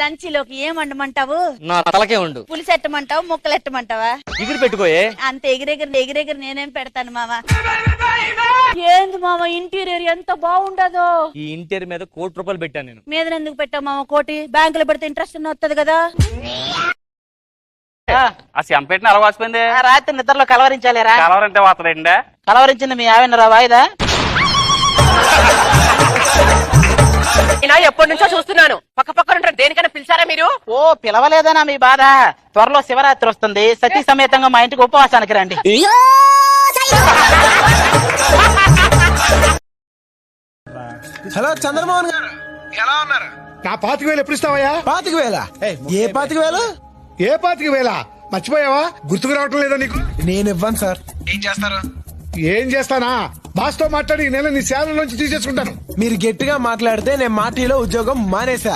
Lunch లోకి ఏం వండమంటావు? నా తలకే ఉండు. పులుసు ఎట్టమంటావు, ముక్కలు ఎట్టమంటావా? ఎగిరి పెట్టుకోయే. అంత ఎగిరెగిరి నేనేం పెడతాను మామ. ఏంది మామ ఇంటీరియర్ ఎంత బాగుండదో. ఈ ఇంటీరియర్ మీద ₹1,00,00,000 పెట్టాను నేను. మీద ఎందుకు పెట్టావు మామ? కోటి బ్యాంకులో పెడితే ఇంట్రెస్ట్ వస్తుంది కదా. ఆ చెంపెట్టిన అలా వాసిపోయింది. రాత్రి నిద్రలో కలవరించాలేరా? కలవరంటే వాతలేండా? కలవరించింది మీ ఆవిడ వాయిదా? ఎప్పటి నుంచో చూస్తున్నాను. పక్క పక్కన దేనికైనా పిలిచారా మీరు? ఓ పిలవలేదనా మీ బాధ? త్వరలో శివరాత్రి వస్తుంది, సతీ సమేతంగా మా ఇంటికి ఉపవాసానికి రండి. హలో చంద్రమోహన్ గారు, ఎలా ఉన్నారు? నా 25,000 ఎప్పుడు ఇస్తావయ్యా? 25,000? ఏ 25,000? ఏ 25,000? మర్చిపోయావా? గుర్తుకు రావటం లేదా నీకు? నేను ఇవ్వను సార్. ఏం చేస్తారు? ఏం చేస్తానా? బాస్ తో మాట్లాడి ఈ నెల నీ శాలరీ నుంచి తీసేసుకుంటాను. మీరు గట్టిగా మాట్లాడితే నేను మాటీలో ఉద్యోగం మానేసా.